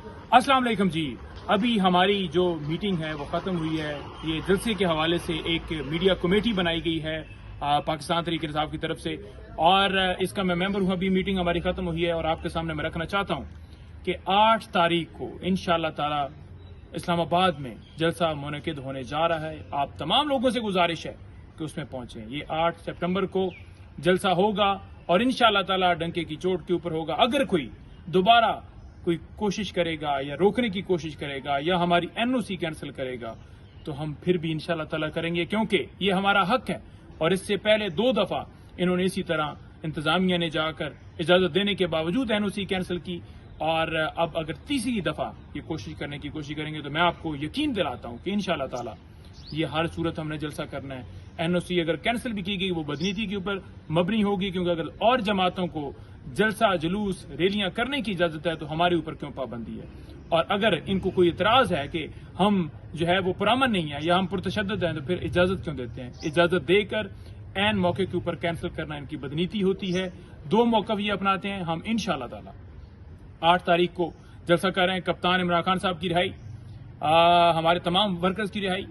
अस्सलाम वालेकुम जी। अभी हमारी जो मीटिंग है वो ख़त्म हुई है। ये जलसे के हवाले से एक मीडिया कमेटी बनाई गई है पाकिस्तान तहरीक इंसाफ की तरफ से, और इसका मैं मेंबर हूँ। अभी मीटिंग हमारी ख़त्म हुई है और आपके सामने मैं रखना चाहता हूँ कि 8 तारीख को इंशाअल्लाह ताला इस्लामाबाद में जलसा मुनक़िद होने जा रहा है। आप तमाम लोगों से गुजारिश है कि उसमें पहुंचें। ये 8 सितंबर को जलसा होगा और इंशाअल्लाह ताला डंके की चोट के ऊपर होगा। अगर कोई दोबारा कोई कोशिश करेगा या रोकने की कोशिश करेगा या हमारी एनओसी कैंसिल करेगा तो हम फिर भी इंशाअल्लाह ताला करेंगे, क्योंकि ये हमारा हक है। और इससे पहले 2 दफा इन्होंने इसी तरह इंतजामिया ने जाकर इजाजत देने के बावजूद एनओसी कैंसिल की, और अब अगर तीसरी दफा ये कोशिश करने की कोशिश करेंगे तो मैं आपको यकीन दिलाता हूं कि इंशाअल्लाह ताला ये हर सूरत हमने जलसा करना है। एनओसी अगर कैंसिल भी की गई वो बदनीति के ऊपर मबनी होगी, क्योंकि अगर और जमातों को जलसा जुलूस रैलियां करने की इजाजत है तो हमारे ऊपर क्यों पाबंदी है। और अगर इनको कोई इतराज है कि हम जो है वो पुरअमन नहीं है या हम पुरतशद्दद हैं तो फिर इजाजत क्यों देते हैं। इजाजत देकर एन मौके के ऊपर कैंसिल करना इनकी बदनीति होती है। 2 मौका ये अपनाते हैं। हम इंशाअल्लाह ताला 8 तारीख को जलसा कर रहे हैं। कप्तान इमरान खान साहब की रिहाई, हमारे तमाम वर्कर्स की रिहाई,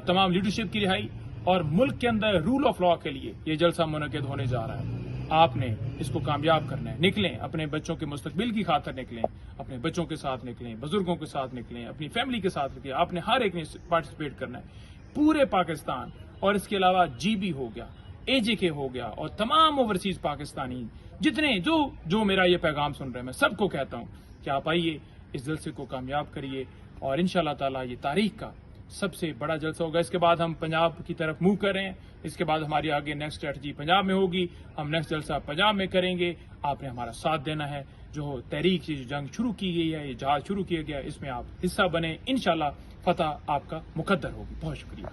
तमाम लीडरशिप की रिहाई, और मुल्क के अंदर रूल ऑफ लॉ के लिए ये जलसा मुनक़िद होने जा रहा है। आपने इसको कामयाब करना है। निकलें, अपने बच्चों के मुस्तकबिल की खातिर निकलें, अपने बच्चों के साथ निकलें, बुजुर्गों के साथ निकलें, अपनी फैमिली के साथ निकलें। आपने हर एक ने पार्टिसिपेट करना है। पूरे पाकिस्तान और इसके अलावा जीबी हो गया, एजेके हो गया, और तमाम ओवरसीज पाकिस्तानी जितने जो मेरा ये पैगाम सुन रहे हैं, मैं सबको कहता हूं कि आप आइए, इस जलसे को कामयाब करिए और इंशाअल्लाह ताला ये तारीख का सबसे बड़ा जलसा होगा। इसके बाद हम पंजाब की तरफ मूव कर रहे हैं। इसके बाद हमारी आगे नेक्स्ट स्ट्रेटजी पंजाब में होगी। हम नेक्स्ट जलसा पंजाब में करेंगे। आपने हमारा साथ देना है। जो तहरीक से जो जंग शुरू की गई है, ये जहाज शुरू किया गया है, इसमें आप हिस्सा बने। इंशाअल्लाह फतह आपका मुकद्दर होगी। बहुत शुक्रिया।